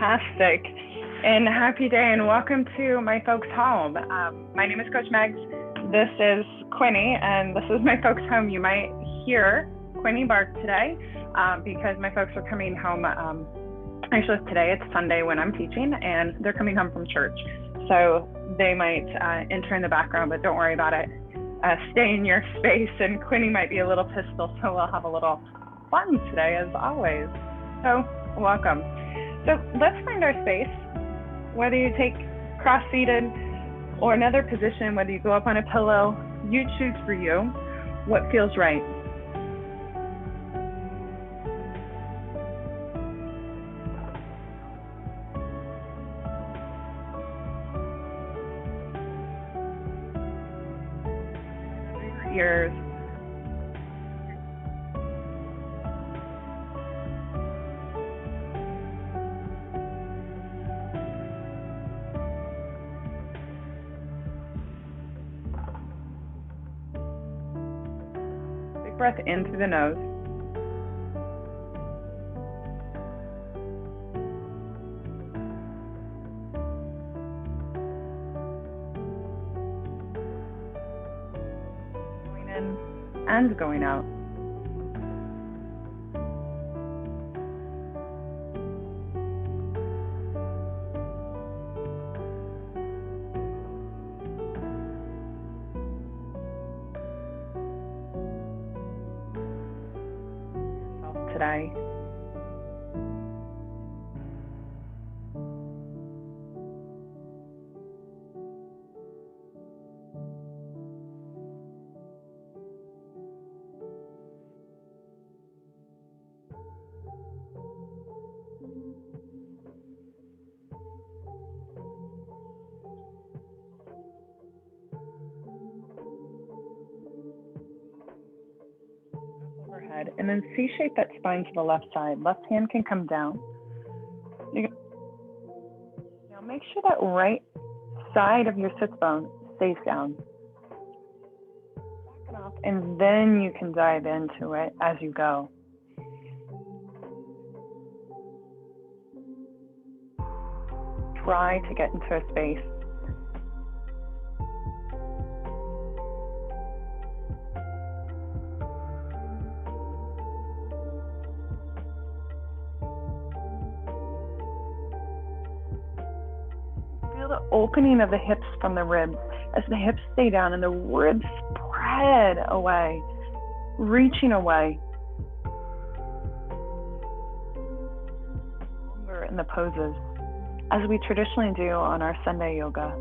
fantastic and happy day, and welcome to my folks' home. My name is Coach Megs. This is Quinny, and this is my folks' home. You might hear Quinny bark today because my folks are coming home. Actually, today it's Sunday when I'm teaching, and they're coming home from church. So they might enter in the background, but don't worry about it. Stay in your space, and Quinny might be a little pistol, so we'll have a little fun today as always. So welcome. So let's find our space, whether you take cross-seated or another position, whether you go up on a pillow, you choose for you what feels right. Ears. Big breath in through the nose. Going in and going out. Today. Overhead, and then C-shape that spine to the left side. Left hand can come down. Now make sure that right side of your sits bone stays down. Back it off, and then you can dive into it as you go. Try to get into a space. Feel the opening of the hips from the ribs as the hips stay down and the ribs spread away, reaching away. Longer in the poses, as we traditionally do on our Sunday yoga.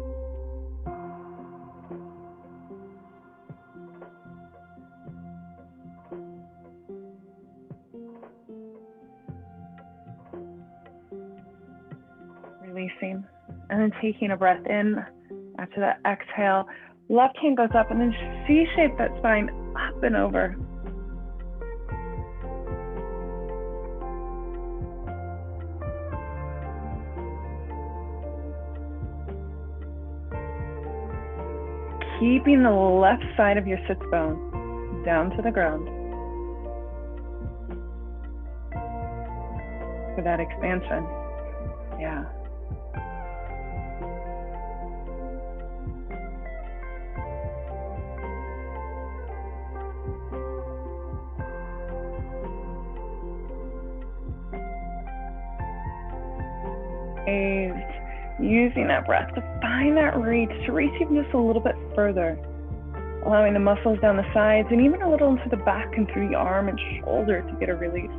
Releasing, and then taking a breath in. After that exhale, left hand goes up, and then C-shape that spine up and over. Keeping the left side of your sits bone down to the ground for that expansion. Yeah. Using that breath to find that reach, to reach even just a little bit further, allowing the muscles down the sides and even a little into the back and through the arm and shoulder to get a release.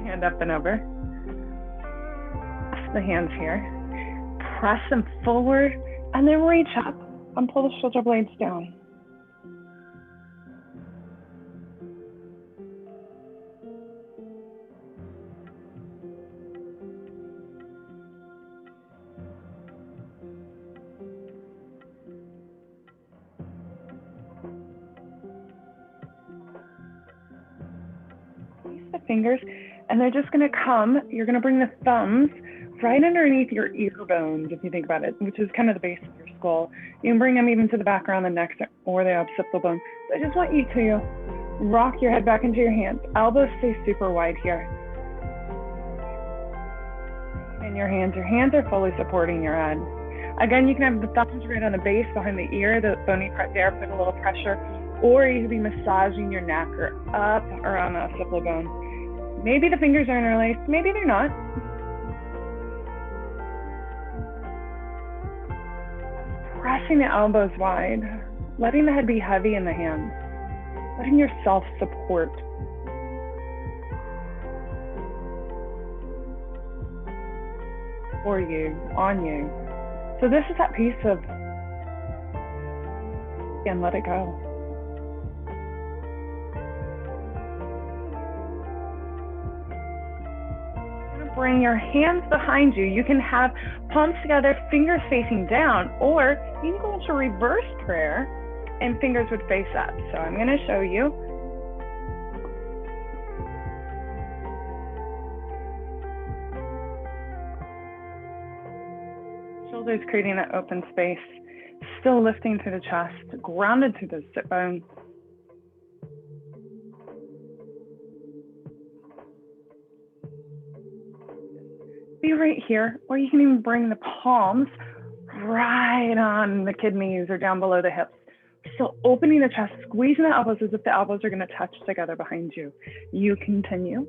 Hand up and over. Press the hands here. Press them forward and then reach up and pull the shoulder blades down. Release the fingers, and they're just going to come. You're going to bring the thumbs right underneath your ear bones, if you think about it, which is kind of the base of your skull. You can bring them even to the back around the neck or the occipital bone. So I just want you to rock your head back into your hands. Elbows stay super wide here. And your hands are fully supporting your head. Again, you can have the thumbs right on the base behind the ear, the bony part there, put a little pressure, or you could be massaging your neck or up around the occipital bone. Maybe the fingers are interlaced, maybe they're not. Pressing the elbows wide, letting the head be heavy in the hands, letting yourself support. For you, on you. So this is that piece of, again, let it go. Bring your hands behind you. You can have palms together, fingers facing down, or you can go into reverse prayer and fingers would face up. So I'm going to show you. Shoulders creating that open space, still lifting through the chest, grounded through the sit bone. Be right here, or you can even bring the palms right on the kidneys or down below the hips. Still opening the chest, squeezing the elbows as if the elbows are going to touch together behind you. You continue.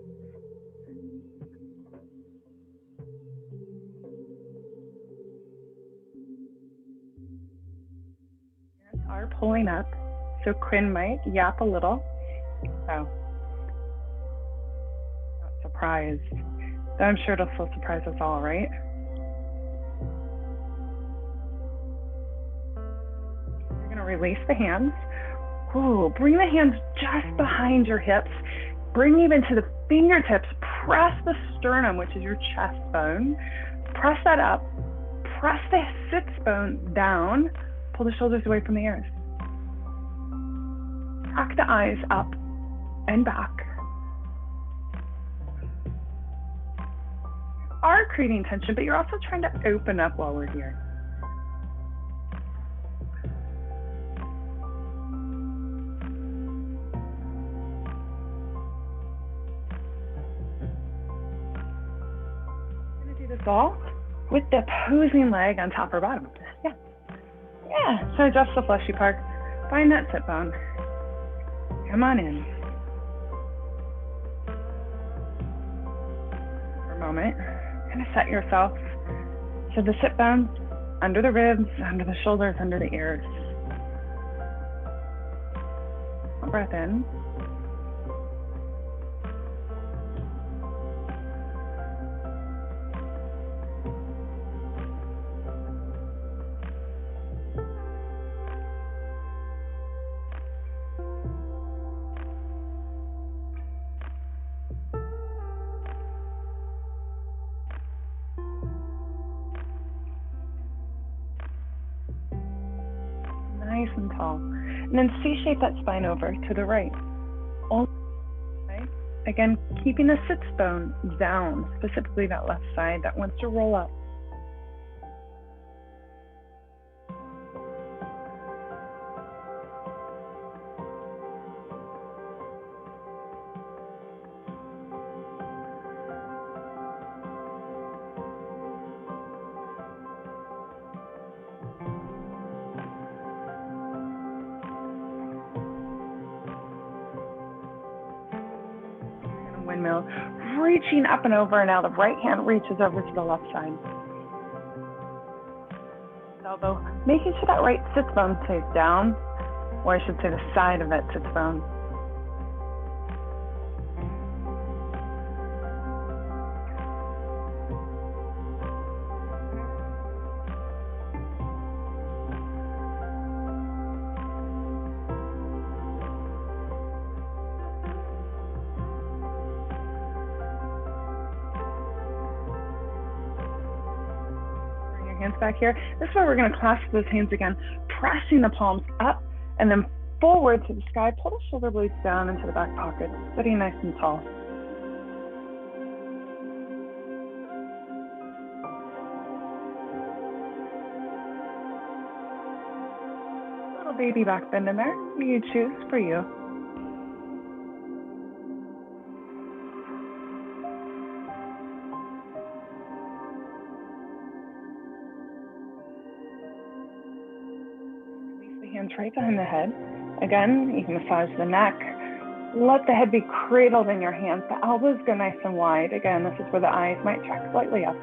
Hands are pulling up, so Quinn might yap a little. So, not surprised. Though I'm sure it'll still surprise us all, right? You're going to release the hands. Ooh, bring the hands just behind your hips. Bring even to the fingertips. Press the sternum, which is your chest bone. Press that up. Press the sits bone down. Pull the shoulders away from the ears. Tuck the eyes up and back. Are creating tension, but you're also trying to open up while we're here. I'm going to do this all with the opposing leg on top or bottom. Yeah. So adjust the fleshy part. Find that sit bone. Come on in. For a moment. Kind of set yourself. So the sit bones under the ribs, under the shoulders, under the ears. Breath in. Nice and tall. And then C-shape that spine over to the right. Okay. Again, keeping the sits bone down, specifically that left side that wants to roll up. Windmill, reaching up and over, and now the right hand reaches over to the left side. Elbow, making sure that right sits bone stays down, or I should say the side of that sits bone. Hands back here. This is where we're going to clasp those hands again, pressing the palms up and then forward to the sky. Pull the shoulder blades down into the back pocket, sitting nice and tall. Little baby back bend in there. You choose for you. Release the hands right behind the head. Again, you can massage the neck. Let the head be cradled in your hands. The elbows go nice and wide. Again, this is where the eyes might track slightly up.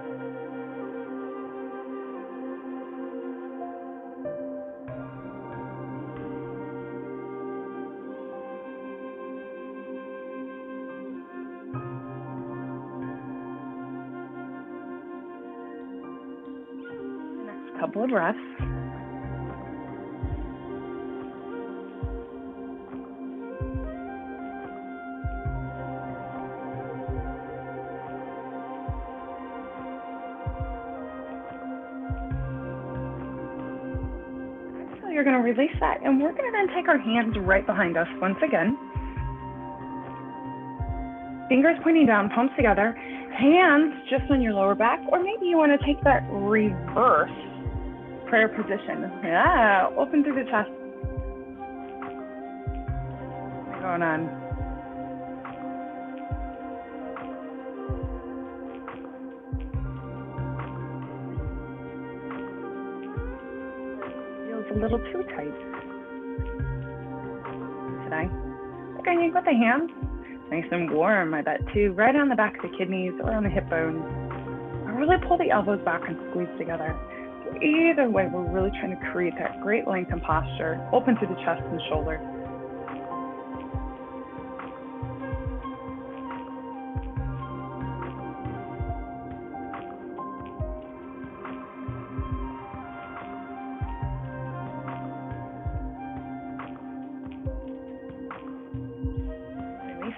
Next couple of breaths. You're going to release that, and we're going to then take our hands right behind us once again. Fingers pointing down, palms together, hands just on your lower back, or maybe you want to take that reverse prayer position. Yeah, open through the chest. What's going on? A little too tight today. Okay, you got the hands nice and warm, I bet too, right on the back of the kidneys or on the hip bones. And really pull the elbows back and squeeze together. So either way, we're really trying to create that great length and posture, open through the chest and shoulders.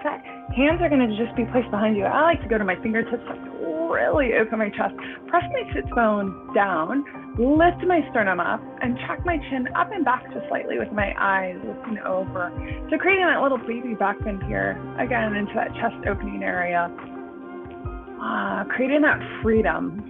Set. Hands are going to just be placed behind you. I like to go to my fingertips, really open my chest, press my sit bone down, lift my sternum up, and track my chin up and back just slightly with my eyes looking over. So creating that little baby back bend here, again, into that chest opening area. Creating that freedom.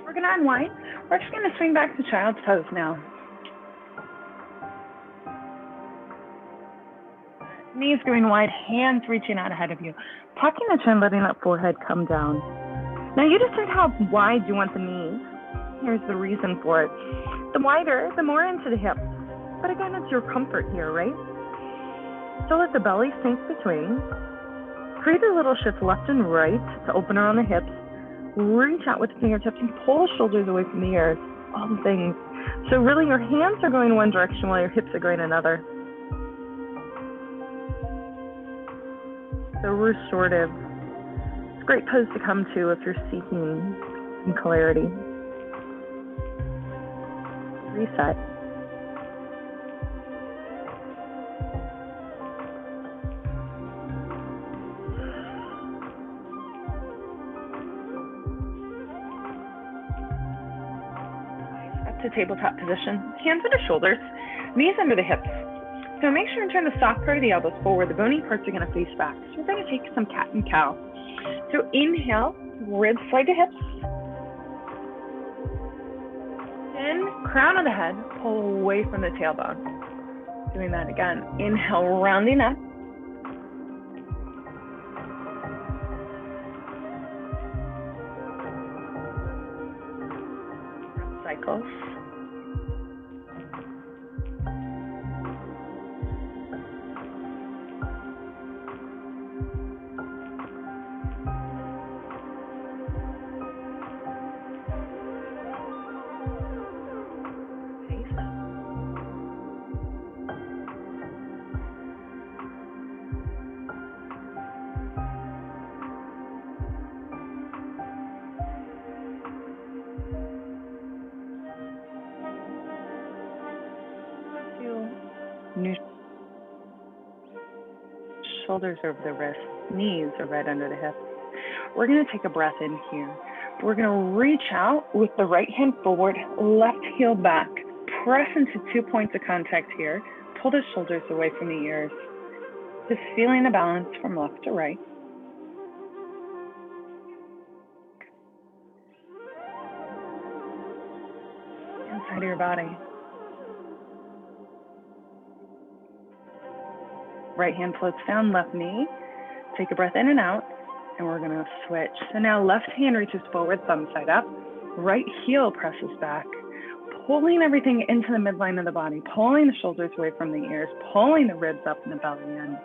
We're going to unwind. We're just going to swing back to child's pose now. Knees going wide, hands reaching out ahead of you. Tucking the chin, letting that forehead come down. Now you decide how wide you want the knees. Here's the reason for it. The wider, the more into the hips. But again, it's your comfort here, right? So let the belly sink between. Create a little shift left and right to open around the hips. Reach out with the fingertips and pull the shoulders away from the ears. All the things. So really your hands are going one direction while your hips are going another. So restorative. It's a great pose to come to if you're seeking some clarity. Reset. To tabletop position, hands under shoulders, knees under the hips. So make sure and turn the soft part of the elbows forward. The bony parts are going to face back. So we're going to take some cat and cow. So inhale, ribs slide to hips. Then crown of the head, pull away from the tailbone. Doing that again. Inhale, rounding up. Cycles. Shoulders over the wrists, knees are right under the hips. We're gonna take a breath in here. We're gonna reach out with the right hand forward, left heel back. Press into 2 points of contact here. Pull the shoulders away from the ears. Just feeling the balance from left to right. Inside of your body. Right hand floats down, left knee. Take a breath in and out, and we're gonna switch. So now left hand reaches forward, thumb side up. Right heel presses back, pulling everything into the midline of the body, pulling the shoulders away from the ears, pulling the ribs up and the belly in.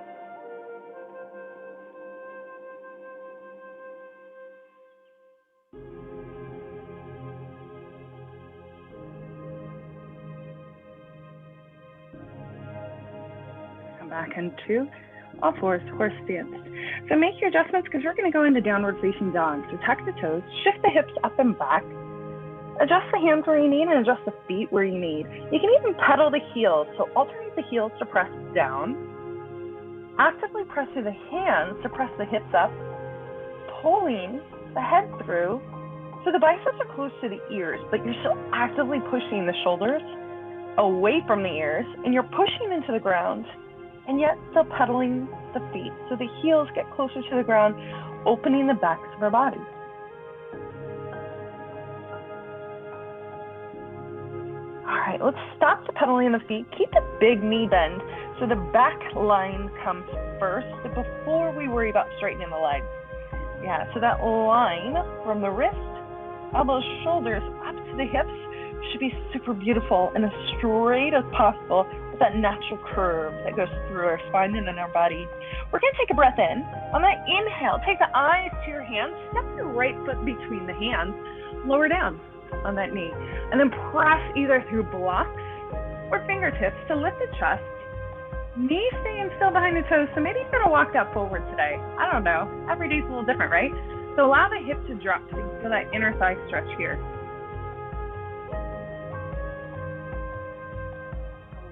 Come back into all fours, horse stance. So make your adjustments because we're going to go into downward facing dog. So tuck the toes, shift the hips up and back, adjust the hands where you need and adjust the feet where you need. You can even pedal the heels. So alternate the heels to press down. Actively press through the hands to press the hips up, pulling the head through. So the biceps are close to the ears, but you're still actively pushing the shoulders away from the ears, and you're pushing into the ground, and yet still pedaling the feet. So the heels get closer to the ground, opening the backs of our bodies. All right, let's stop the pedaling of the feet. Keep the big knee bend so the back line comes first before we worry about straightening the legs. Yeah, so that line from the wrist, elbows, shoulders, up to the hips should be super beautiful and as straight as possible with that natural curve that goes through our spine and in our body. We're gonna take a breath in. On that inhale, take the eyes to your hands, step your right foot between the hands, lower down on that knee, and then press either through blocks or fingertips to lift the chest. Knee staying still behind the toes, so maybe you're gonna walk that forward today. I don't know, every day's a little different, right? So allow the hip to drop so you can feel that inner thigh stretch here.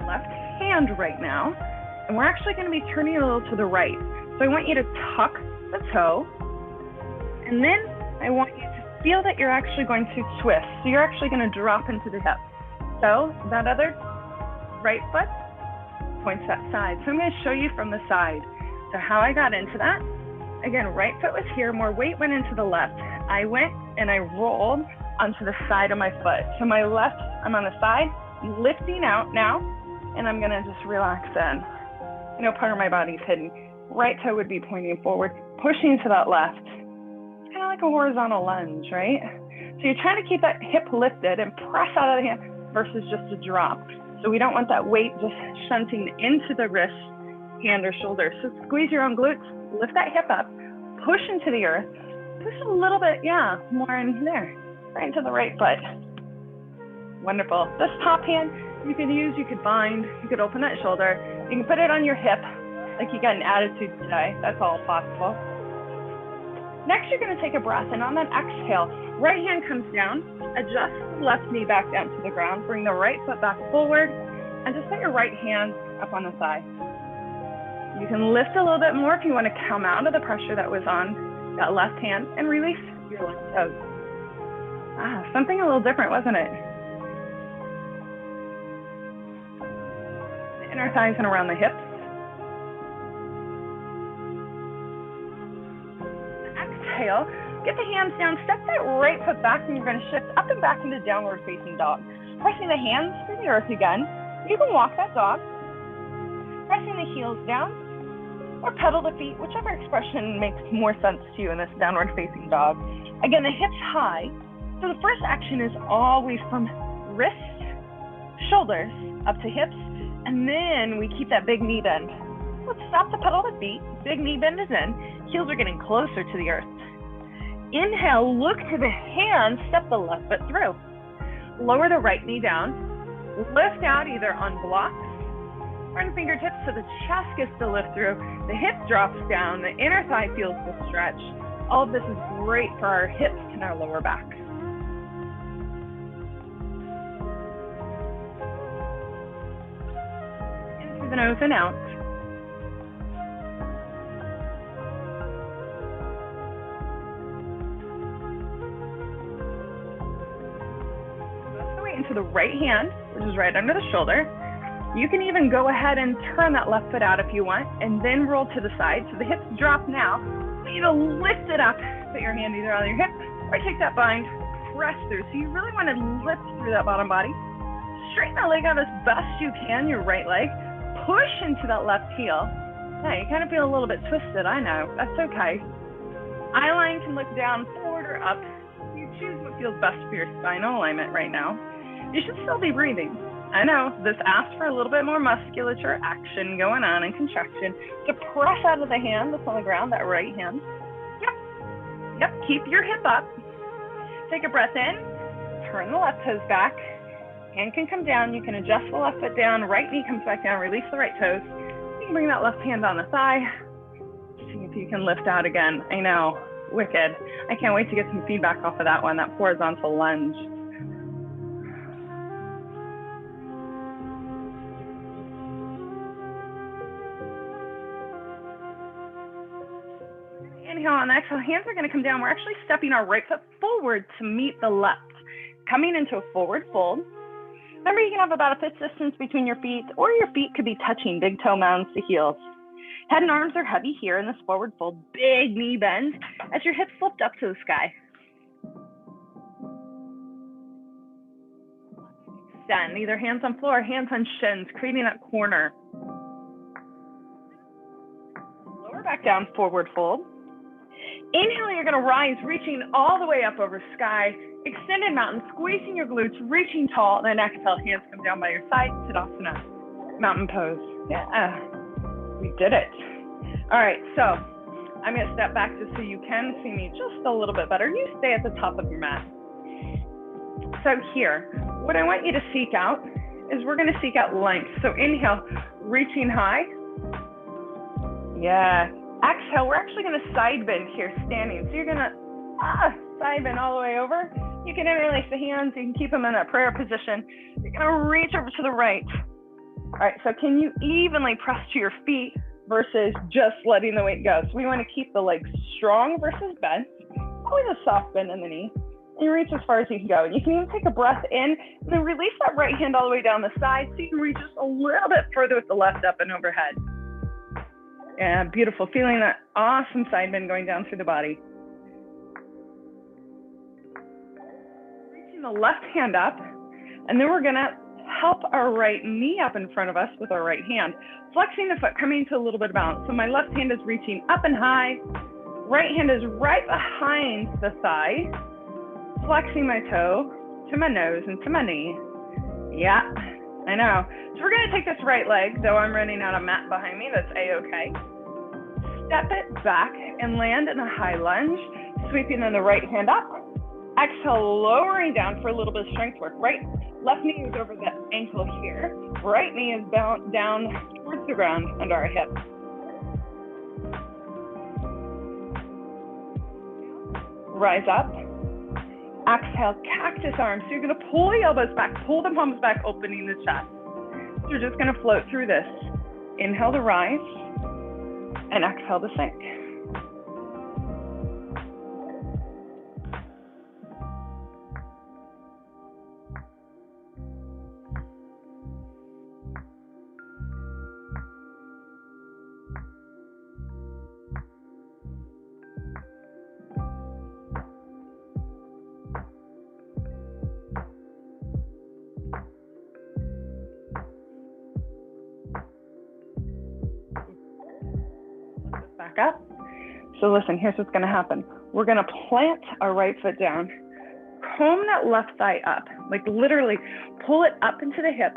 Left hand right now, and we're actually gonna be turning a little to the right. So I want you to tuck the toe, and then I want you to feel that you're actually going to twist. So you're actually gonna drop into the hip. So that other right foot points that side. So I'm gonna show you from the side. So how I got into that, again, right foot was here, more weight went into the left. I went and I rolled onto the side of my foot. So my left, I'm on the side, lifting out now, and I'm gonna just relax in. You know, part of my body's hidden. Right toe would be pointing forward, pushing to that left. It's kind of like a horizontal lunge, right? So you're trying to keep that hip lifted and press out of the hand versus just a drop. So we don't want that weight just shunting into the wrist, hand, or shoulder. So squeeze your own glutes, lift that hip up, push into the earth, push a little bit, yeah, more in there, right into the right foot. Wonderful. This top hand, you could use, you could bind, you could open that shoulder, you can put it on your hip, like you got an attitude today. That's all possible. Next, you're gonna take a breath, and on that exhale, right hand comes down, adjust the left knee back down to the ground, bring the right foot back forward, and just put your right hand up on the thigh. You can lift a little bit more if you wanna come out of the pressure that was on that left hand and release your left toes. Something a little different, wasn't it? The inner thighs and around the hips. Exhale, get the hands down, step that right foot back, and you're going to shift up and back into downward facing dog. Pressing the hands to the earth again. You can walk that dog. Pressing the heels down or pedal the feet, whichever expression makes more sense to you in this downward facing dog. Again, the hips high. So the first action is always from wrists, shoulders, up to hips, and then we keep that big knee bend. Let's stop to pedal the feet. Big knee bend is in. Heels are getting closer to the earth. Inhale, look to the hands, step the left foot through. Lower the right knee down. Lift out either on blocks or on fingertips so the chest gets to lift through. The hip drops down, the inner thigh feels the stretch. All of this is great for our hips and our lower back. In through the nose and out. into the right hand, which is right under the shoulder. You can even go ahead and turn that left foot out if you want, and then roll to the side. So the hips drop now. So you lift it up, put your hand either on your hip, or take that bind, press through. So you really want to lift through that bottom body. Straighten that leg out as best you can, your right leg. Push into that left heel. Now you kind of feel a little bit twisted, I know. That's okay. Eye line can look down, forward, or up. You choose what feels best for your spinal alignment right now. You should still be breathing. I know, this asks for a little bit more musculature action going on and contraction. So press out of the hand that's on the ground, that right hand. Yep, keep your hip up. Take a breath in, turn the left toes back. Hand can come down, you can adjust the left foot down, right knee comes back down, release the right toes. You can bring that left hand on the thigh. See if you can lift out again. I know, wicked. I can't wait to get some feedback off of that one, that horizontal lunge. Inhale on exhale, hands are gonna come down. We're actually stepping our right foot forward to meet the left. Coming into a forward fold. Remember, you can have about a foot distance between your feet, or your feet could be touching, big toe mounds to heels. Head and arms are heavy here in this forward fold. Big knee bend as your hips lift up to the sky. Extend, either hands on floor, hands on shins, creating that corner. Lower back down, forward fold. Inhale, you're gonna rise, reaching all the way up over sky. Extended mountain, squeezing your glutes, reaching tall. Then exhale, hands come down by your side, Tadasana, mountain pose. Yeah, we did it. All right, so I'm gonna step back just so you can see me just a little bit better. You stay at the top of your mat. So here, what I want you to seek out is we're gonna seek out length. So inhale, reaching high. Yeah. Exhale, we're actually gonna side bend here, standing. So you're gonna side bend all the way over. You can interlace the hands, you can keep them in that prayer position. You're gonna reach over to the right. All right, so can you evenly press to your feet versus just letting the weight go? So we wanna keep the legs strong versus bent. Always a soft bend in the knee. And you reach as far as you can go. And you can even take a breath in and then release that right hand all the way down the side so you can reach just a little bit further with the left up and overhead. Yeah, beautiful. Feeling that awesome side bend going down through the body. Reaching the left hand up, and then we're gonna help our right knee up in front of us with our right hand. Flexing the foot, coming to a little bit of balance. So my left hand is reaching up and high. Right hand is right behind the thigh. Flexing my toe to my nose and to my knee. Yeah. I know. So we're gonna take this right leg, though I'm running out of mat behind me, that's a-okay. Step it back and land in a high lunge, sweeping then the right hand up. Exhale, lowering down for a little bit of strength work. Left knee is over the ankle here. Right knee is down towards the ground under our hip. Rise up. Exhale, cactus arms. So you're gonna pull the elbows back, pull the palms back, opening the chest. So you're just gonna float through this. Inhale to rise, and exhale to sink. Back up. So listen, here's what's gonna happen. We're gonna plant our right foot down, comb that left thigh up, like literally pull it up into the hip,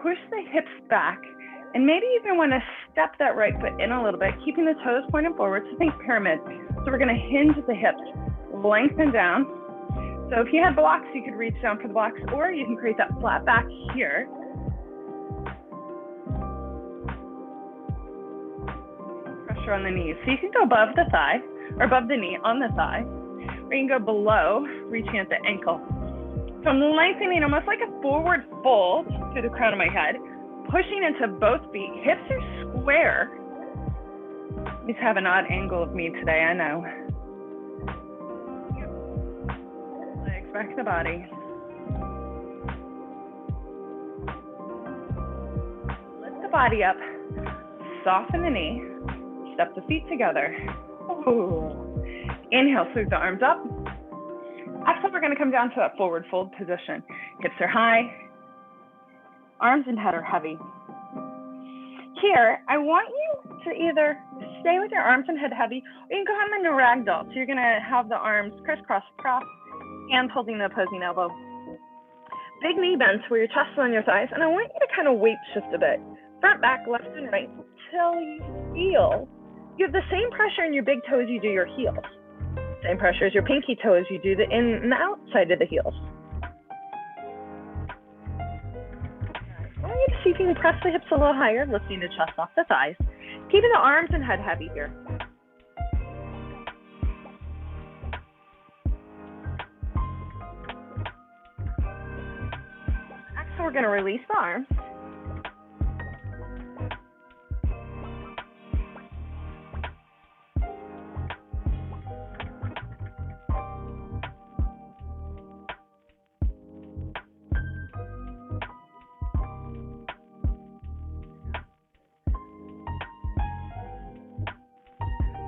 push the hips back, and maybe even wanna step that right foot in a little bit, keeping the toes pointed forward, so think pyramid. So we're gonna hinge at the hips, lengthen down. So if you had blocks, you could reach down for the blocks, or you can create that flat back here. Pressure on the knees. So you can go above the thigh, or above the knee on the thigh, or you can go below, reaching at the ankle. So I'm lengthening almost like a forward fold through the crown of my head, pushing into both feet. Hips are square. These have an odd angle of me today, I know. Legs back to the body. body up, soften the knee, step the feet together. Ooh. Inhale, sweep the arms up. Exhale, we're going to come down to that forward fold position. Hips are high, arms and head are heavy. Here, I want you to either stay with your arms and head heavy, or you can come into ragdoll. So you're going to have the arms crisscross across, hands holding the opposing elbow. Big knee bends where your chest is on your thighs, and I want you to kind of weight shift a bit. Front, back, left, and right, till you feel you have the same pressure in your big toe as you do your heels. Same pressure as your pinky toe as you do the in and the outside of the heels. I want you to see if you can press the hips a little higher, lifting the chest off the thighs, keeping the arms and head heavy here. So we're going to release the arms.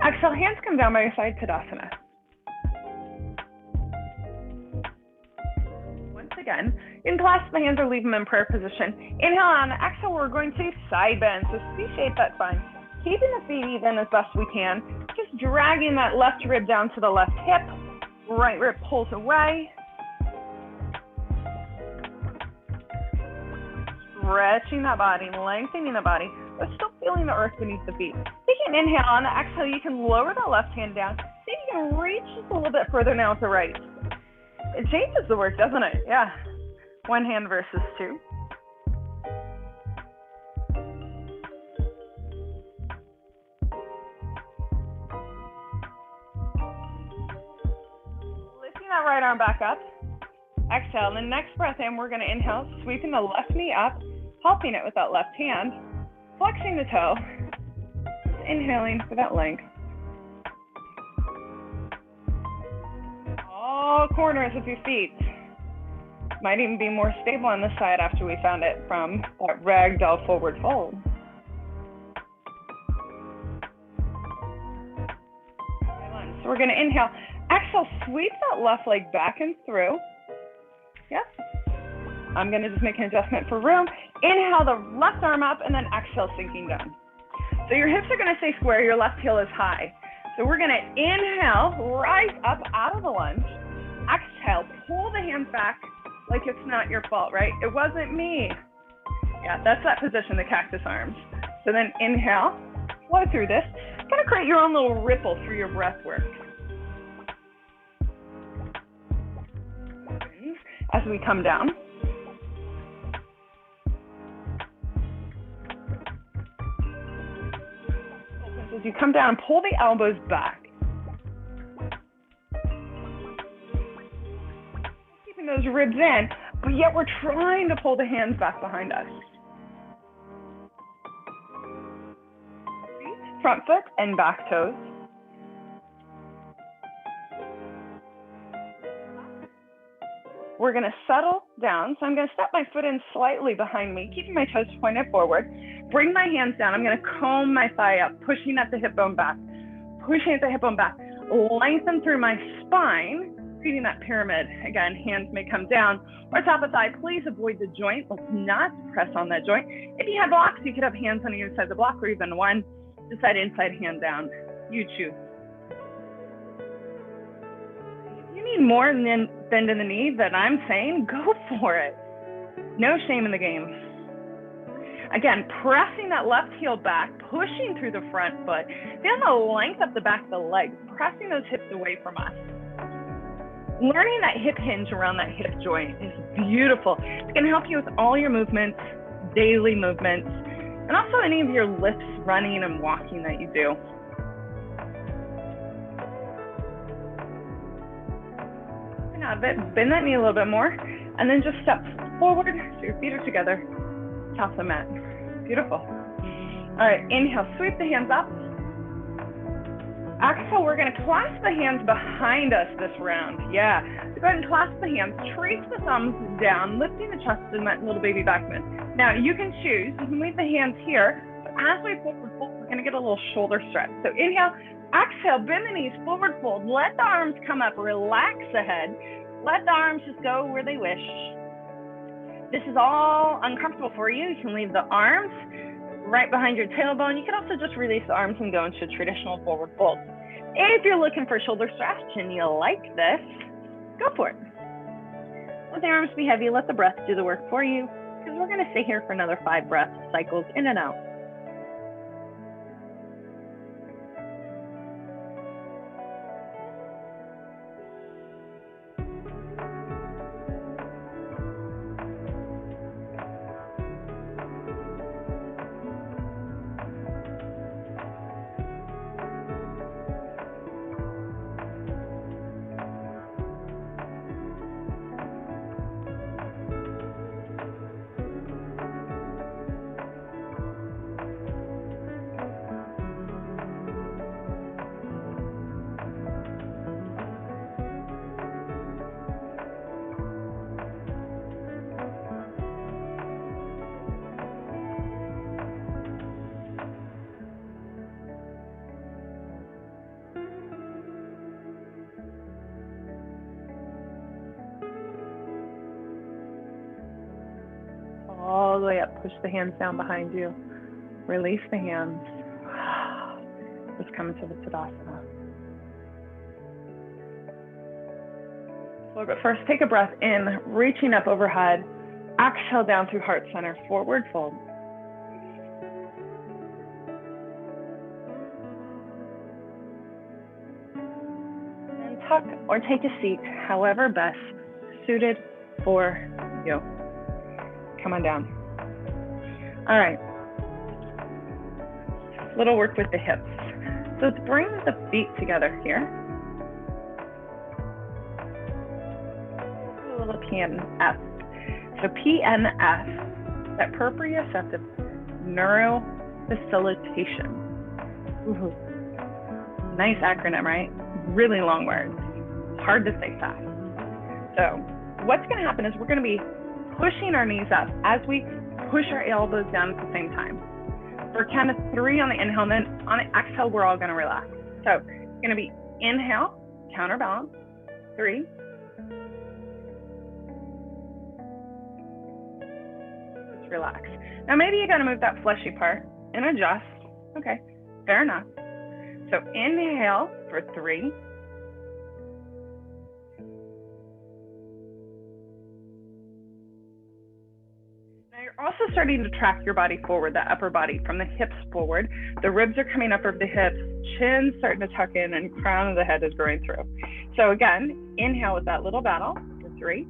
Exhale, hands come down by your side, Tadasana. Again, unclasp the hands or leave them in prayer position. Inhale on the exhale, we're going to side bend. So C-shape that spine. Keeping the feet even as best we can. Just dragging that left rib down to the left hip. Right rib pulls away. Stretching that body, lengthening the body, but still feeling the earth beneath the feet. Taking an inhale on the exhale, you can lower the left hand down. See if you can reach just a little bit further now with the right. It changes the work, doesn't it? Yeah. One hand versus two. Lifting that right arm back up. Exhale. The next breath in, we're going to inhale, sweeping the left knee up, helping it with that left hand, flexing the toe, inhaling for that length. All corners of your feet. Might even be more stable on this side after we found it from that ragdoll forward fold. So we're going to inhale. Exhale, sweep that left leg back and through. Yep. I'm going to just make an adjustment for room. Inhale the left arm up and then exhale, sinking down. So your hips are going to stay square. Your left heel is high. So we're going to inhale, rise up out of the lunge. Exhale, pull the hands back like it's not your fault, right? It wasn't me. Yeah, that's that position, the cactus arms. So then inhale, flow through this. Kind of create your own little ripple through your breath work. As we come down. As you come down, pull the elbows back. Keeping those ribs in, but yet we're trying to pull the hands back behind us. Front foot and back toes. We're going to settle down. So I'm going to step my foot in slightly behind me, keeping my toes pointed forward. Bring my hands down. I'm going to comb my thigh up, pushing at the hip bone back. Pushing at the hip bone back. Lengthen through my spine, creating that pyramid. Again, hands may come down or top of thigh. Please avoid the joint. Let's not press on that joint. If you have blocks, you could have hands on either side of the block or even one. Decide inside, hand down. You choose. If you need more than bend in the knee that I'm saying, go for it. No shame in the game. Again, pressing that left heel back, pushing through the front foot, feel the length of the back of the leg, pressing those hips away from us. Learning that hip hinge around that hip joint is beautiful. It's going to help you with all your movements, daily movements, and also any of your lifts, running and walking that you do. Out of it, bend that knee a little bit more, and then just step forward so your feet are together, top of the mat. Beautiful. All right, inhale, sweep the hands up. Exhale, we're gonna clasp the hands behind us this round. Yeah, so go ahead and clasp the hands, trace the thumbs down, lifting the chest in that little baby back bend. Now you can choose, you can leave the hands here, but as we forward fold, we're gonna get a little shoulder stretch. So inhale, exhale, bend the knees, forward fold, let the arms come up, relax the head, let the arms just go where they wish. This is all uncomfortable for you. You can leave the arms right behind your tailbone. You can also just release the arms and go into traditional forward fold. If you're looking for shoulder stretch and you like this, go for it. Let the arms be heavy, let the breath do the work for you, because we're gonna stay here for another 5 breath cycles in and out. All the way up, push the hands down behind you. Release the hands. Just come into the Tadasana. But first, take a breath in, reaching up overhead. Exhale down through heart center, forward fold. And tuck or take a seat, however best suited for you. Come on down. All right. Little work with the hips. So let's bring the feet together here. A little PNF. So PNF, that proprioceptive neurofacilitation. Ooh. Nice acronym, right? Really long words. Hard to say fast. So what's going to happen is we're going to be pushing our knees up as we push our elbows down at the same time. For count of 3 on the inhale, and then on the exhale, we're all gonna relax. So it's gonna be inhale, counterbalance, 3. Just relax. Now maybe you gotta move that fleshy part and adjust. Okay, fair enough. So inhale for 3. You're also starting to track your body forward, the upper body from the hips forward. The ribs are coming up over the hips, chin starting to tuck in, and crown of the head is growing through. So again, inhale with that little battle for 3.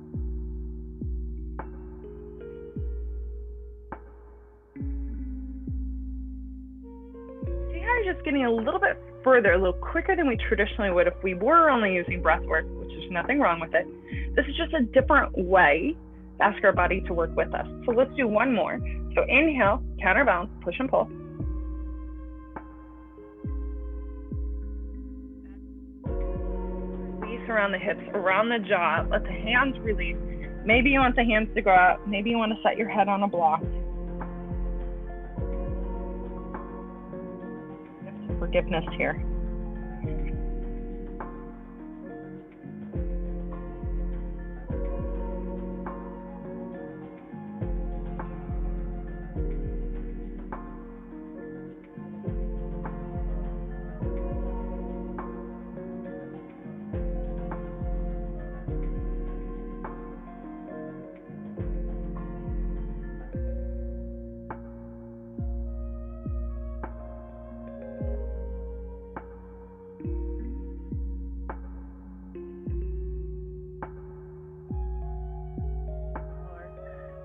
See how you're just getting a little bit further, a little quicker than we traditionally would if we were only using breath work, which is nothing wrong with it. This is just a different way to ask our body to work with us. So let's do one more. So inhale, counterbalance, push and pull. Release around the hips, around the jaw. Let the hands release. Maybe you want the hands to go out. Maybe you want to set your head on a block. Forgiveness here.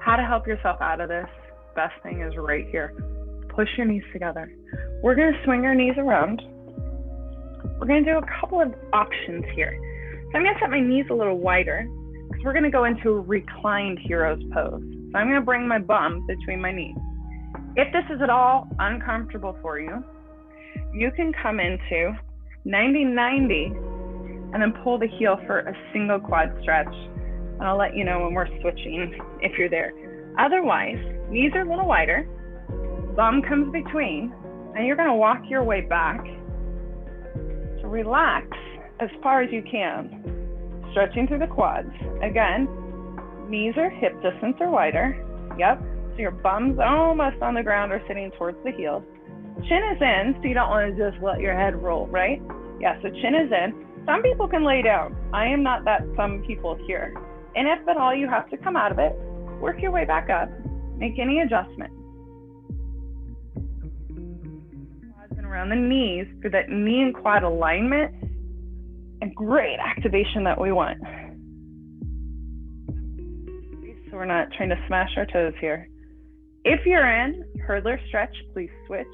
How to help yourself out of this, best thing is right here. Push your knees together. We're going to swing our knees around. We're going to do a couple of options here. So I'm going to set my knees a little wider because we're going to go into a reclined hero's pose. So I'm going to bring my bum between my knees. If this is at all uncomfortable for you, you can come into 90-90, and then pull the heel for a single quad stretch. And I'll let you know when we're switching if you're there. Otherwise, knees are a little wider, bum comes between, and you're gonna walk your way back. So relax as far as you can, stretching through the quads. Again, knees are hip distance or wider. Yep, so your bum's almost on the ground or sitting towards the heels. Chin is in, so you don't want to just let your head roll, right? Yeah, so chin is in. Some people can lay down. I am not that some people here. And if at all you have to come out of it, work your way back up, make any adjustment. Quads and around the knees for that knee and quad alignment and great activation that we want. So we're not trying to smash our toes here. If you're in hurdler stretch, please switch.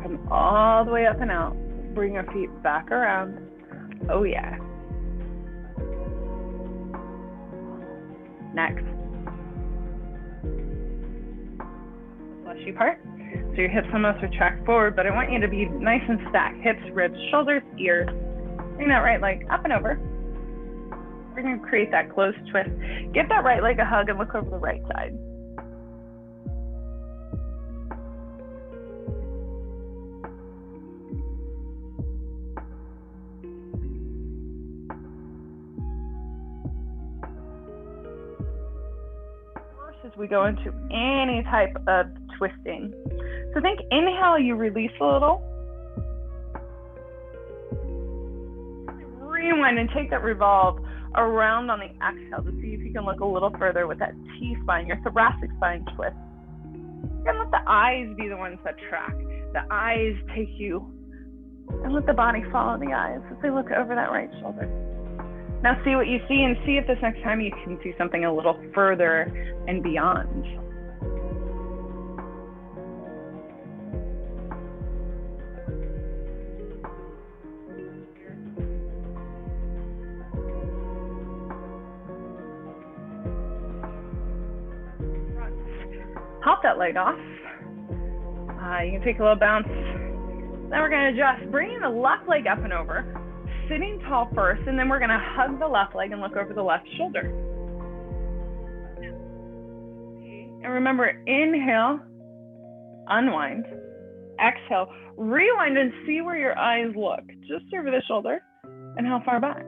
Come all the way up and out. Bring your feet back around. Oh yeah. Next. Fleshy part. So your hips almost retract forward, but I want you to be nice and stacked. Hips, ribs, shoulders, ears. Bring that right leg up and over. We're going to create that closed twist. Give that right leg a hug and look over the right side. As we go into any type of twisting. So think inhale, you release a little. Rewind and take that revolve around on the exhale to see if you can look a little further with that T-spine, your thoracic spine twist. You're gonna let the eyes be the ones that track. The eyes take you, and let the body follow the eyes as they look over that right shoulder. Now see what you see and see if this next time you can see something a little further and beyond. Hop that leg off. You can take a little bounce. Then we're going to adjust, bringing the left leg up and over. Sitting tall first, and then we're going to hug the left leg and look over the left shoulder. And remember, inhale, unwind, exhale, rewind and see where your eyes look, just over the shoulder and how far back.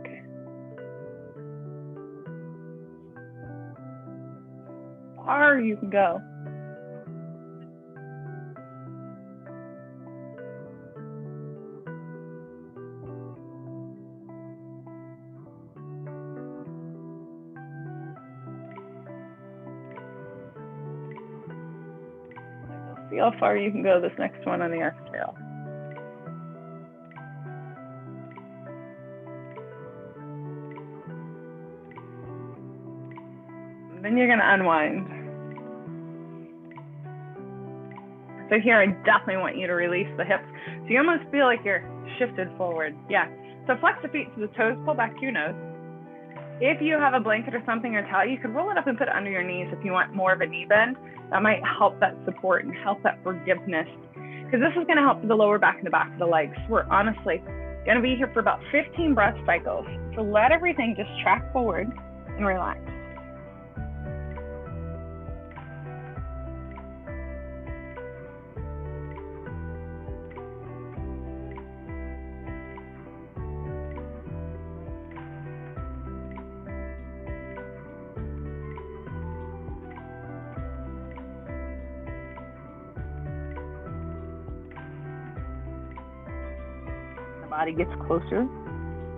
Far you can go. See how far you can go this next one on the exhale. And then you're going to unwind. So here, I definitely want you to release the hips. So you almost feel like you're shifted forward. Yeah. So flex the feet to the toes, pull back to your nose. If you have a blanket or something or towel, you could roll it up and put it under your knees if you want more of a knee bend. That might help that support and help that forgiveness, because this is going to help the lower back and the back of the legs. We're honestly going to be here for about 15 breath cycles. So let everything just track forward and relax. Body gets closer,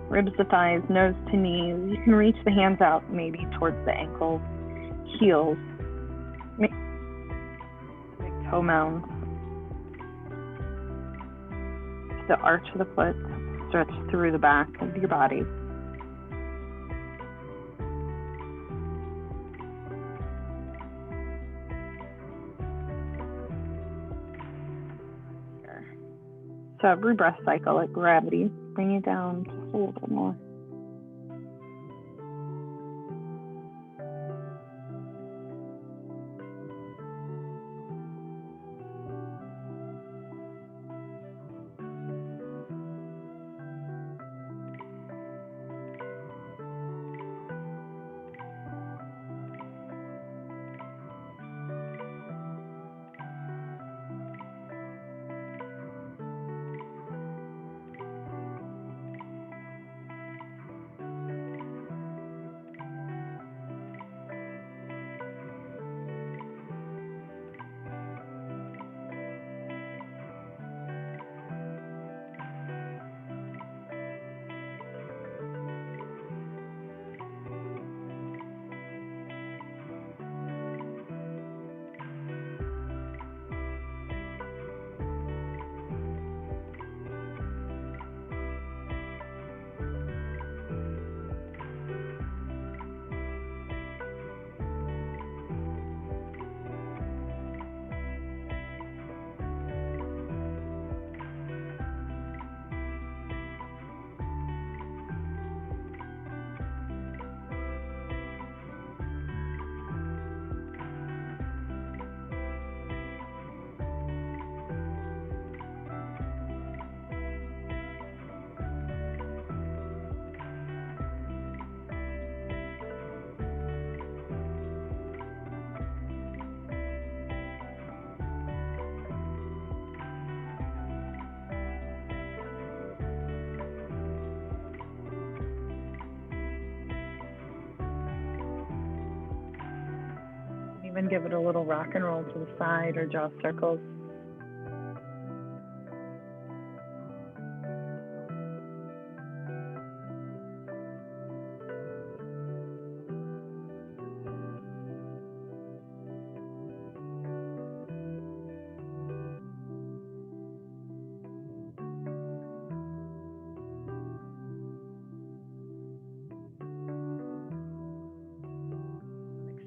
ribs to thighs, nose to knees. You can reach the hands out maybe towards the ankles, heels, big toe mounds. the arch of the foot, stretch through the back of your body. So every breath cycle, like gravity, bring you down just a little bit more. Even give it a little rock and roll to the side or draw circles.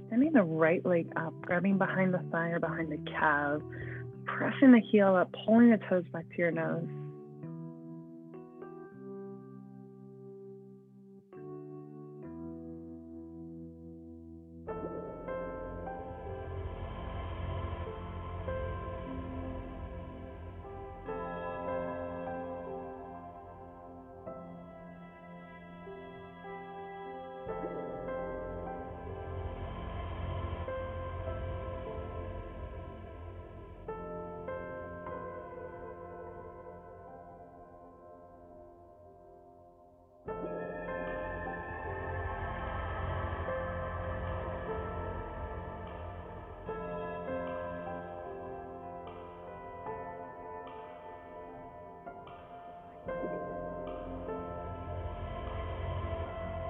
Extending the right leg up, grabbing behind the thigh or behind the calf, pressing the heel up, pulling the toes back to your nose.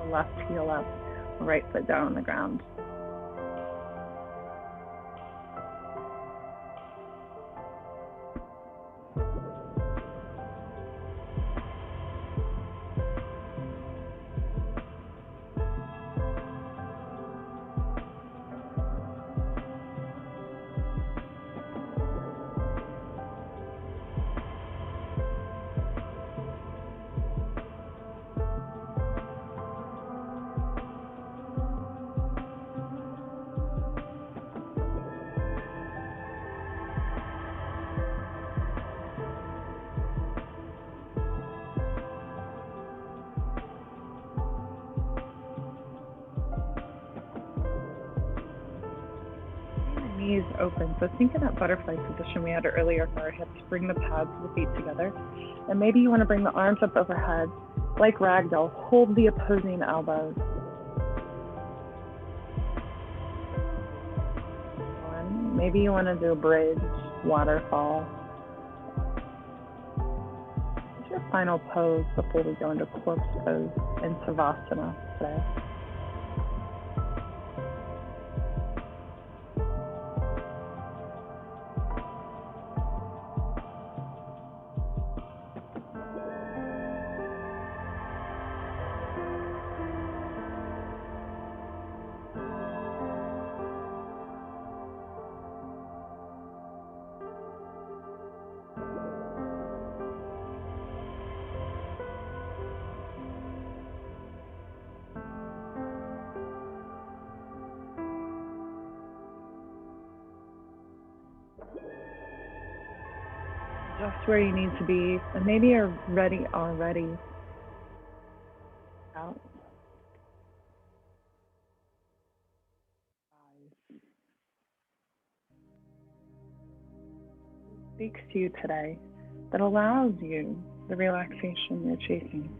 Left heel up, right foot down on the ground. Knees open. So think of that butterfly position we had earlier for our hips. Bring the pads of the feet together. And maybe you want to bring the arms up overhead like ragdoll. Hold the opposing elbows. One. Maybe you want to do a bridge, waterfall. What's your final pose before we go into corpse pose and Savasana today? just where you need to be, and maybe you're ready already. Out. Speaks to you today that allows you the relaxation you're chasing.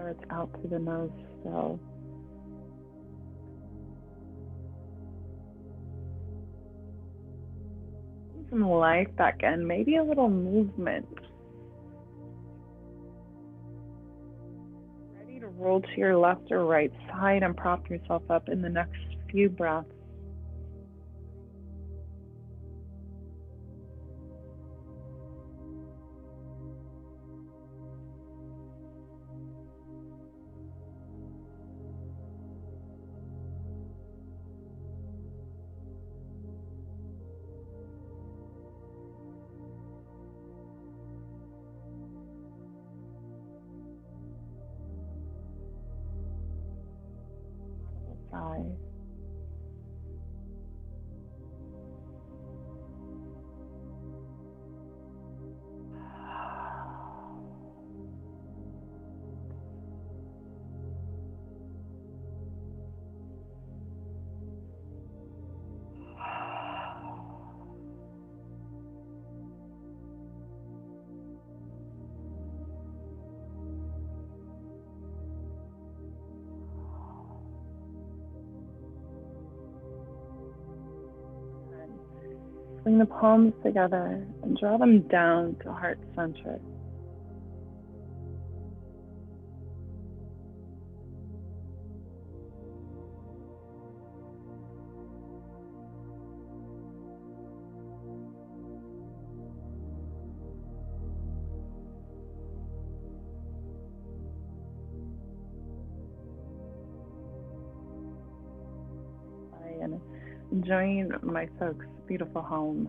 sure it's out through the nose still. Some life back in, maybe a little movement. Ready to roll to your left or right side and prop yourself up in the next few breaths. Sigh. Bring the palms together and draw them down to heart center. And enjoying my folks' beautiful home.